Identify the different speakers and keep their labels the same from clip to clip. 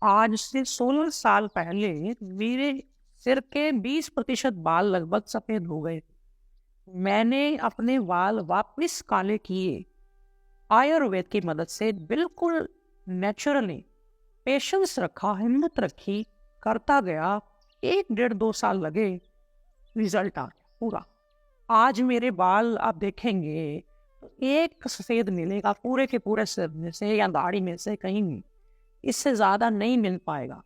Speaker 1: आज से 16 साल पहले मेरे सिर के 20% बाल लगभग सफेद हो गए। मैंने अपने बाल वापस काले किए आयुर्वेद की मदद से, बिल्कुल नेचुरली। पेशेंस रखा, हिम्मत रखी, करता गया। 1 डेढ़ 2 साल लगे, रिजल्ट आ गया पूरा। आज मेरे बाल आप देखेंगे तो एक सफेद मिलेगा पूरे के पूरे सिर में से या दाढ़ी में से, कहीं भी इससे ज्यादा नहीं मिल पाएगा।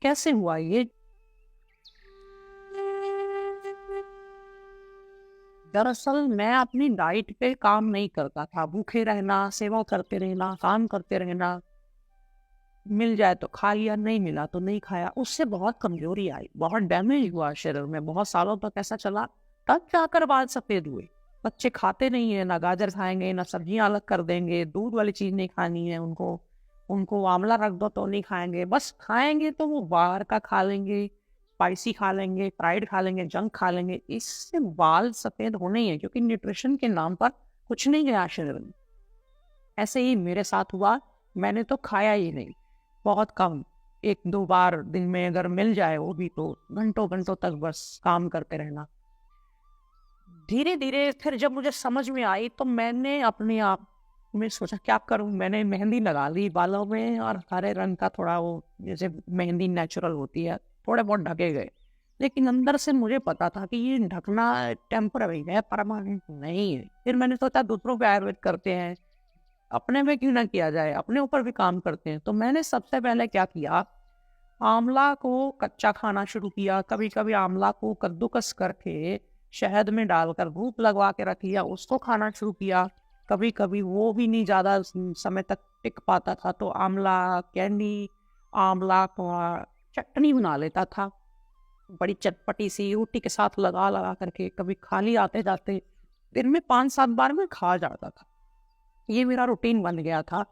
Speaker 1: कैसे हुआ ये? दरअसल मैं अपनी डाइट पे काम नहीं करता था। भूखे रहना, सेवा करते रहना, काम करते रहना, मिल जाए तो खा लिया, नहीं मिला तो नहीं खाया। उससे बहुत कमजोरी आई, बहुत डैमेज हुआ शरीर में। बहुत सालों तक ऐसा चला, तब जाकर बाल सफेद हुए। बच्चे खाते नहीं है, ना गाजर खाएंगे, ना सब्जियां अलग कर देंगे, दूध वाली चीज नहीं खानी है उनको। उनको आंवला रख दो तो नहीं खाएंगे, बस खाएंगे तो वो बाहर का खा लेंगे, स्पाइसी खा लेंगे, फ्राइड खा लेंगे, जंक खा लेंगे। इससे बाल सफेद होने ही है, क्योंकि न्यूट्रिशन के नाम पर कुछ नहीं गया शरीर में। ऐसे ही मेरे साथ हुआ। मैंने तो खाया ही नहीं, बहुत कम। 1 2 बार दिन में अगर मिल जाए, वो भी तो घंटों घंटों तक बस काम करते रहना। धीरे धीरे फिर जब मुझे समझ में आई तो मैंने अपने आप में सोचा क्या करूं। मैंने मेहंदी लगा ली बालों में, और हरे रंग का थोड़ा वो, जैसे मेहंदी नेचुरल होती है, थोड़े बहुत ढके गए। लेकिन अंदर से मुझे पता था कि ये ढकना टेम्पररी है, परमानेंट नहीं है। फिर मैंने सोचा दूसरों पे आयुर्वेद करते हैं, अपने में क्यों ना किया जाए, अपने ऊपर भी काम करते हैं। तो मैंने सबसे पहले क्या किया, आंवला को कच्चा खाना शुरू किया। कभी कभी आंवला को कद्दूकस करके शहद में डालकर धूप लगवा के रख लिया, उसको खाना शुरू किया। कभी कभी वो भी नहीं ज्यादा समय तक टिक पाता था, तो आंवला कैंडी, आंवला का चटनी बना लेता था, बड़ी चटपटी सी, रोटी के साथ लगा लगा करके। कभी खाली आते जाते दिन में 5 7 बार में खा जाता था। ये मेरा रूटीन बन गया था,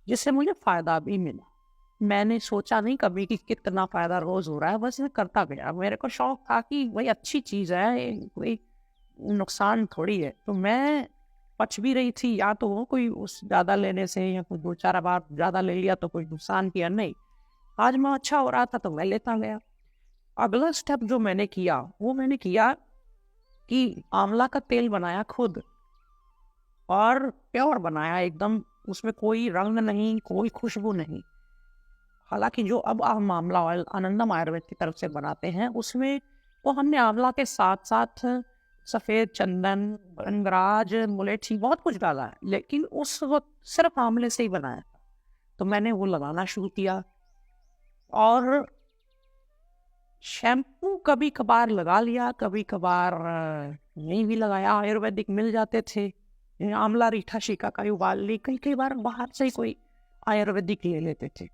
Speaker 1: जिससे मुझे फायदा भी मिला। मैंने सोचा नहीं कभी कि कितना फायदा रोज हो रहा है, बस मैं करता गया। मेरे को शौक था कि भाई अच्छी चीज है, ये कोई नुकसान थोड़ी है। तो मैं पच भी रही थी, या तो वो कोई उस ज्यादा लेने से, या कोई 2 4 बार ज्यादा ले लिया तो कोई नुकसान किया, नहीं। आज मैं अच्छा हो रहा था तो मैं लेता गया। अगला स्टेप जो मैंने किया, वो मैंने किया कि आंवला का तेल बनाया खुद, और प्योर बनाया एकदम। उसमें कोई रंग नहीं, कोई खुशबू नहीं। हालांकि जो अब हम आंवला ऑयल आनंदम आयुर्वेद की तरफ से बनाते हैं, उसमें वो हमने आंवला के साथ साथ सफेद चंदन, गंधराज, मुलेठी, बहुत कुछ डाला है, लेकिन उस वक्त सिर्फ आंवले से ही बनाया। तो मैंने वो लगाना शुरू किया। और शैम्पू कभी कभार लगा लिया, कभी कभार नहीं भी लगाया। आयुर्वेदिक मिल जाते थे, आंवला रीठा शीका का उबाल ली, कई कई बार बाहर से ही कोई आयुर्वेदिक ले लेते थे।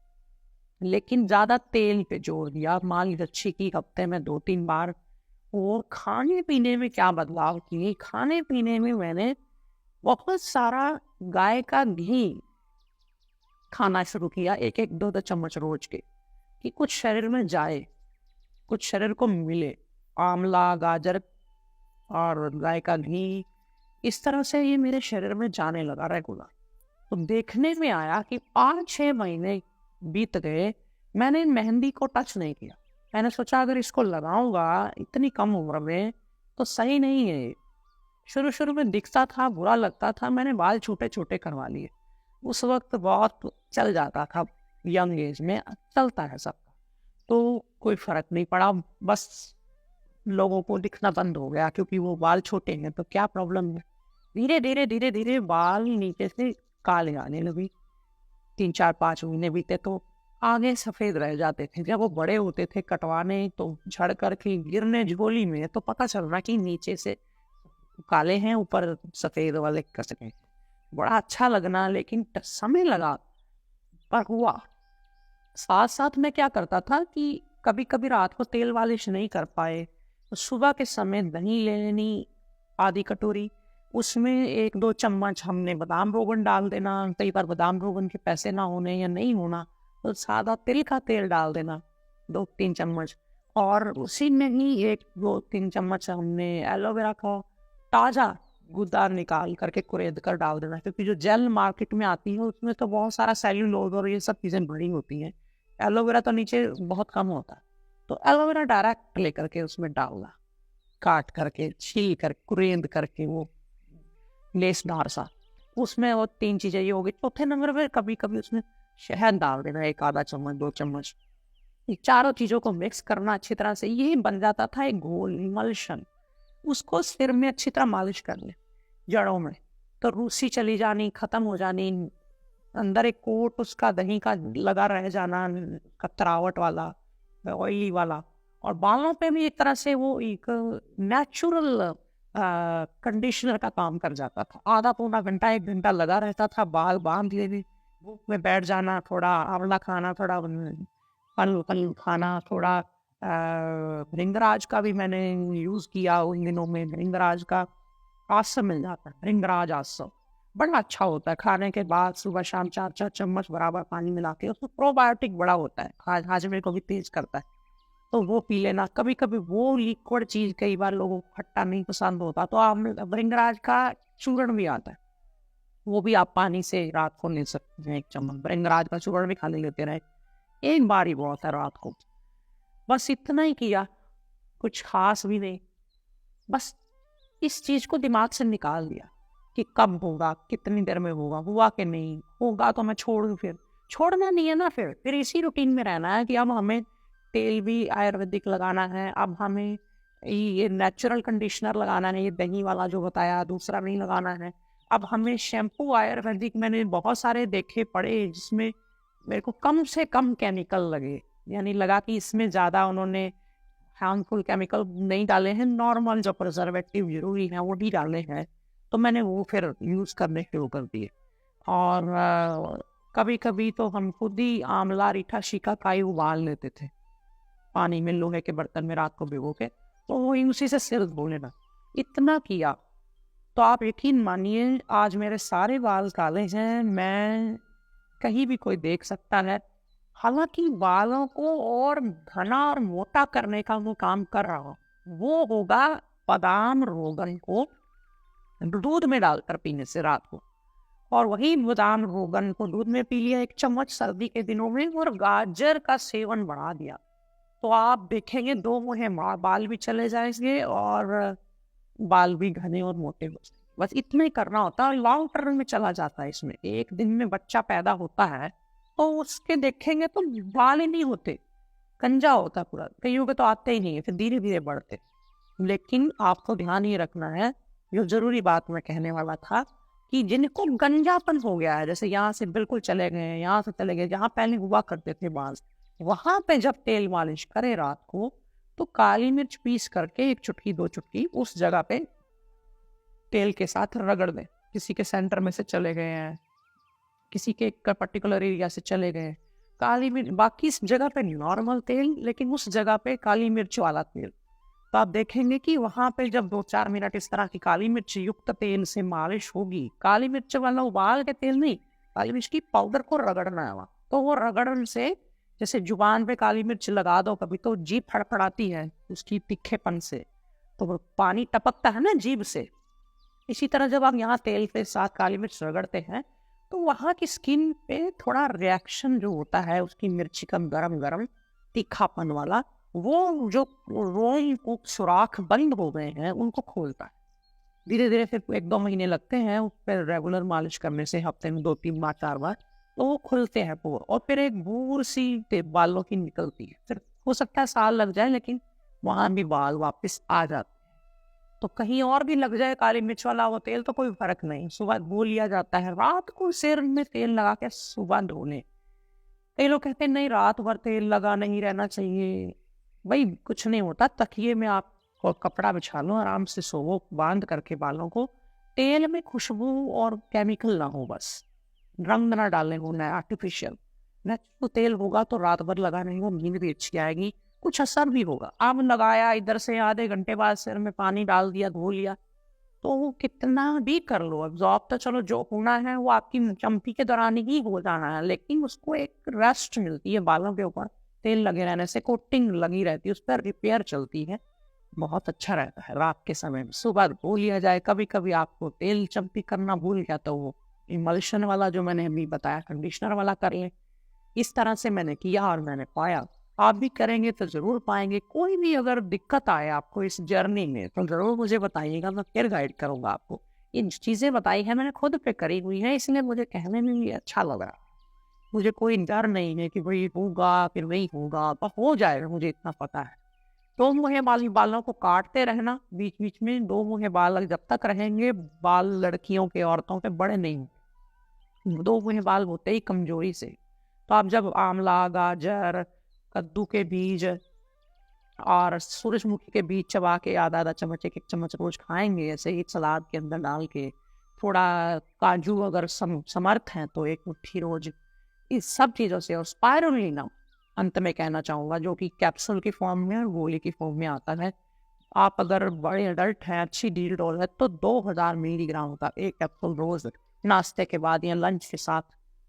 Speaker 1: लेकिन ज्यादा तेल पे जोर दिया, मालिश अच्छी की, हफ्ते में 2 3 बार। और खाने पीने में क्या बदलाव किए, खाने पीने में मैंने बहुत सारा गाय का घी खाना शुरू किया, 1 1 2 2 चम्मच रोज के, कि कुछ शरीर में जाए, कुछ शरीर को मिले। आंवला, गाजर और गाय का घी, इस तरह से ये मेरे शरीर में जाने लगा रेगुलर। तो देखने में आया कि 5 6 महीने बीत गए, मैंने मेहंदी को टच नहीं किया। मैंने सोचा अगर इसको लगाऊंगा इतनी कम उम्र में तो सही नहीं है। शुरू शुरू में दिखता था, बुरा लगता था, मैंने बाल छोटे छोटे करवा लिए। उस वक्त बहुत चल जाता था, यंग एज में चलता है सबका, तो कोई फर्क नहीं पड़ा। बस लोगों को दिखना बंद हो गया, क्योंकि वो बाल छोटे हैं तो क्या प्रॉब्लम है। धीरे धीरे बाल नीचे से काले आने लगे। 3 4 5 महीने बीते तो आगे सफेद रह जाते थे। जब वो बड़े होते थे कटवाने, तो झड़ करके गिरने झोली में, तो पता चल रहा कि नीचे से काले हैं, ऊपर सफेद वाले कसके। बड़ा अच्छा लगना, लेकिन समय लगा, पर हुआ। साथ साथ मैं क्या करता था कि कभी कभी रात को तेल मालिश नहीं कर पाए तो सुबह के समय दही ले लेनी, ½ कटोरी। उसमें 1 2 चम्मच हमने बादाम रोगन डाल देना। कई बार बादाम रोगन के पैसे ना होने या नहीं होना, तो सादा तिल का तेल डाल देना, 2 3 चम्मच। और उसी में ही 1 2 3 चम्मच हमने एलोवेरा का ताजा गुद्दा निकाल करके कुरेद कर डाल देना, क्योंकि जो जेल मार्केट में आती है उसमें तो बहुत सारा सेल्यूलोज और ये सब चीजें बड़ी होती हैं। एलोवेरा तो नीचे बहुत कम होता है, तो एलोवेरा डायरेक्ट लेकर के उसमें डालना, काट करके, छील कर, कुरेंद करके, वो लेसदार सा, उसमें वो 3 चीजें ये हो गई। चौथे नंबर पे कभी कभी उसमें शहद डाल देना, 1 आधा चम्मच 2 चम्मच। ये चारों चीजों को मिक्स करना अच्छी तरह से, ये बन जाता था एक घोल, इमल्शन। उसको सिर में अच्छी तरह मालिश कर ले, जड़ों में, तो रूसी चली जानी, खत्म हो जानी। अंदर एक कोट उसका दही का लगा रह जाना, कतरावट वाला, ऑयली वाला। और बालों पे भी एक तरह से वो एक नेचुरल कंडीशनर का काम कर जाता था। आधा पौना घंटा 1 घंटा लगा रहता था, बाल बांध लिए, धूप में बैठ जाना, थोड़ा आंवला खाना, थोड़ा फल फल खाना, थोड़ा भृंगराज का भी मैंने यूज किया उन दिनों में। भृंगराज का आसम मिल जाता है, भृंगराज आसम बड़ा अच्छा होता है। खाने के बाद सुबह शाम 4-4 चम्मच बराबर पानी मिला के, उसमें प्रोबायोटिक बड़ा होता है, हाजमे को भी तेज करता है, तो वो पी लेना। कभी कभी वो लिक्विड चीज कई बार लोगों को खट्टा नहीं पसंद होता, तो आप भृंगराज का चूर्ण भी आता है, वो भी आप पानी से रात को ले सकते हैं। 1 चम्मच भृंगराज का चूर्ण भी खाली लेते रहे, एक बार ही बहुत है रात को। बस इतना ही किया, कुछ खास भी नहीं। बस इस चीज को दिमाग से निकाल दिया कि कब होगा, कितनी देर में होगा, हुआ कि नहीं होगा तो मैं छोड़ दूं। फिर छोड़ना नहीं है ना, फिर इसी रूटीन में रहना है कि अब हमें तेल भी आयुर्वेदिक लगाना है, अब हमें ये नेचुरल कंडीशनर लगाना है, ये दही वाला जो बताया, दूसरा नहीं लगाना है। अब हमें शैम्पू आयुर्वेदिक मैंने बहुत सारे देखे पड़े जिसमें मेरे को कम से कम केमिकल लगे, यानी लगा कि इसमें ज़्यादा उन्होंने हार्मफुल केमिकल नहीं डाले हैं, नॉर्मल जो प्रिजर्वेटिव जरूरी है वो भी डाले हैं। तो मैंने वो फिर यूज़ करने शुरू कर दिए। और कभी कभी तो हम खुद ही आंवला, रीठा, शिकाकाई उबाल लेते थे पानी में, लोहे के बर्तन में रात को भिगो के, तो वही उसी से सिर धो लेना। इतना किया तो आप यकीन मानिए आज मेरे सारे बाल काले हैं, मैं कहीं भी कोई देख सकता है। हालांकि बालों को और घना और मोटा करने का वो काम कर रहा हूँ, वो होगा बादाम रोगन को दूध में डालकर पीने से रात को। और वही बादाम रोगन को दूध में पी लिया 1 चम्मच सर्दी के दिनों में, और गाजर का सेवन बढ़ा दिया, तो आप देखेंगे 2 मुहे बाल भी चले जाएंगे और बाल भी घने और मोटे हो जाएंगे। बस इतना ही करना होता है, लॉन्ग टर्म में चला जाता है इसमें। एक दिन में बच्चा पैदा होता है तो उसके देखेंगे तो बाल ही नहीं होते, कंजा होता पूरा, कईयों के तो आते ही नहीं है, फिर धीरे धीरे बढ़ते। लेकिन आपको ध्यान ये रखना है, जो जरूरी बात मैं कहने वाला था, कि जिनको गंजापन हो गया है, जैसे यहाँ से बिल्कुल चले गए, यहाँ से चले गए, जहाँ पहले हुआ करते थे बाल, वहां पे जब तेल मालिश करे रात को, तो काली मिर्च पीस करके 1 चुटकी 2 चुटकी उस जगह पे तेल के साथ रगड़ दें। किसी के सेंटर में से चले गए हैं, किसी के पर्टिकुलर एरिया से चले गए, काली मिर्च, बाकी इस जगह पे नॉर्मल तेल, लेकिन उस जगह पे काली मिर्च वाला तेल। तो आप देखेंगे कि वहां पे जब 2-4 मिनट इस तरह की काली मिर्च युक्त तेल से मालिश होगी, काली मिर्च वाला उबाल के तेल नहीं, काली मिर्च की पाउडर को रगड़ना है वहाँ, तो वो रगड़न से, जैसे जुबान पे काली मिर्च लगा दो कभी तो जीभ फड़फड़ाती है उसकी तीखेपन से, तो वो पानी टपकता है ना जीभ से। इसी तरह जब आप यहाँ तेल के साथ काली मिर्च रगड़ते हैं तो वहाँ की स्किन पे थोड़ा रिएक्शन जो होता है उसकी मिर्ची का गरम गरम तीखापन वाला, वो जो रोम सुराख बंद हो गए हैं उनको खोलता है। धीरे धीरे फिर 1-2 महीने लगते हैं उस पर रेगुलर मालिश करने से, हफ्ते में 2-3 बार 4 बार, तो वो खुलते हैं पोर, और फिर एक बूर सी बालों की निकलती है। फिर हो सकता है साल लग जाए, लेकिन वहां भी बाल वापस आ जाते हैं। तो कहीं और भी लग जाए काली मिर्च वाला वो तेल तो कोई फर्क नहीं, सुबह धो लिया जाता है। रात को सिर में तेल लगा के सुबह धोने। कई लोग कहते हैं नहीं रात भर तेल लगा नहीं रहना चाहिए, भाई कुछ नहीं होता, तकिए में आप कपड़ा बिछा लो, आराम से सोवो बांध करके बालों को। तेल में खुशबू और केमिकल ना हो, बस रंग ना डालने हो, ना आर्टिफिशियल। नेचुरल तेल होगा तो रात भर लगाने को नींद भी अच्छी आएगी, कुछ असर भी होगा। अब लगाया, इधर से आधे घंटे बाद सिर में पानी डाल दिया, धो लिया, तो वो कितना भी कर लो एब्जॉर्ब, तो चलो जो होना है वो आपकी चंपी के दौरान ही हो जाना है, लेकिन उसको एक रेस्ट मिलती है। बालों के ऊपर तेल लगे रहने से कोटिंग लगी रहती है, उस पर रिपेयर चलती है, बहुत अच्छा रहता है। रात के समय में सुबह धो लिया जाए। कभी कभी आपको तेल चंपी करना भूल गया तो वो इमल्शन वाला जो मैंने अभी बताया कंडीशनर वाला कर लें, इस तरह से मैंने किया और मैंने पाया। आप भी करेंगे तो ज़रूर पाएँगे। कोई भी अगर दिक्कत आए आपको इस जर्नी में तो ज़रूर मुझे बताइएगा, मैं फिर गाइड करूँगा आपको। ये चीज़ें बताई हैं मैंने खुद पे करी हुई हैं, इसलिए मुझे कहने में भी अच्छा लग रहा है। मुझे कोई डर नहीं है कि भई होगा फिर नहीं होगा, पर हो जाएगा, मुझे इतना पता है। 2 मुँहे बालों को काटते रहना बीच-बीच में, 2 मुँहे बाल जब तक रहेंगे, बाल लड़कियों के, औरतों के बड़े नहीं होंगे। 2 मुँहे बाल होते ही कमज़ोरी से। तो आप जब आंवला, गाजर, कद्दू के बीज और सूरजमुखी के बीज चबा के आधा-आधा चम्मच, 1-1 चम्मच रोज़ खाएँगे, ऐसे ही सलाद के अंदर डाल के, थोड़ा काजू अगर समर्थ हैं तो 1 मुट्ठी रोज़, इस सब चीज़ों से, और स्पाइरुलिना अंत में कहना चाहूँगा, जो कि कैप्सूल की फॉर्म में और गोली की फॉर्म में आता है। आप अगर बड़े एडल्ट हैं, अच्छी डील डोज़ है, तो 2000 मिलीग्राम का 1 कैप्सूल रोज़ नाश्ते के बाद या लंच के साथ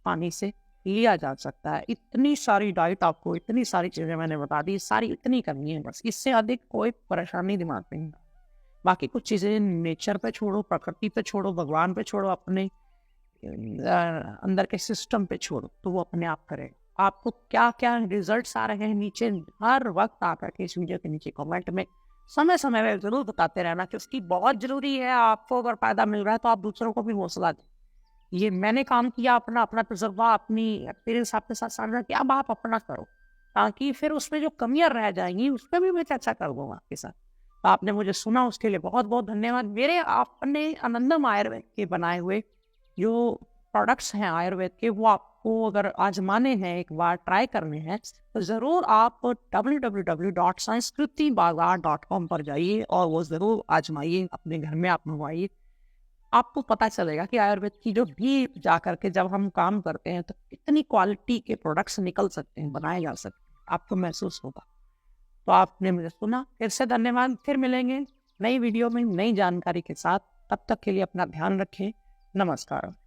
Speaker 1: पानी से लिया जा सकता है। इतनी सारी डाइट आपको, इतनी सारी चीज़ें मैंने बता दी, सारी इतनी करनी है बस, इससे अधिक कोई परेशानी दिमाग में नहीं। बाकी कुछ चीज़ें नेचर पे छोड़ो, प्रकृति पे छोड़ो, भगवान पे छोड़ो, अपने अंदर के सिस्टम पे छोड़ो, तो वो अपने आप करेगा। आपको क्या-क्या रिजल्ट्स आ रहे हैं नीचे, हर वक़्त आकर के इस वीडियो के नीचे कमेंट में समय-समय पे ज़रूर बताते रहना, क्योंकि बहुत ज़रूरी है। आपको अगर फ़ायदा मिल रहा है तो आप दूसरों को भी हौसला दें। ये मैंने काम किया, अपना तजुर्बा, अपनी एक्सपीरियंस आपके साथ साझा किया, अब आप अपना करो, ताकि फिर उसमें जो कमियाँ रह जाएँगी, उस पे भी मैं चर्चा कर दूँगा आपके साथ। तो आपने मुझे सुना, उसके लिए बहुत-बहुत धन्यवाद। मेरे अपने आनंदम आयुर्वेद के बनाए हुए जो प्रोडक्ट्स हैं आयुर्वेद के, वो आपको अगर आज़माने हैं, एक बार ट्राई करने हैं, तो ज़रूर आप www.sanskritibazaar.com पर जाइए और वो ज़रूर आज़माइए, अपने घर में आप मंगवाइए। आपको पता चलेगा कि आयुर्वेद की जो डीप जा कर के जब हम काम करते हैं, तो कितनी क्वालिटी के प्रोडक्ट्स निकल सकते हैं, बनाए जा सकते हैं, आपको महसूस होगा। तो आपने मुझे सुना, फिर से धन्यवाद। फिर मिलेंगे नई वीडियो में, नई जानकारी के साथ। तब तक के लिए अपना ध्यान रखें। नमस्कार।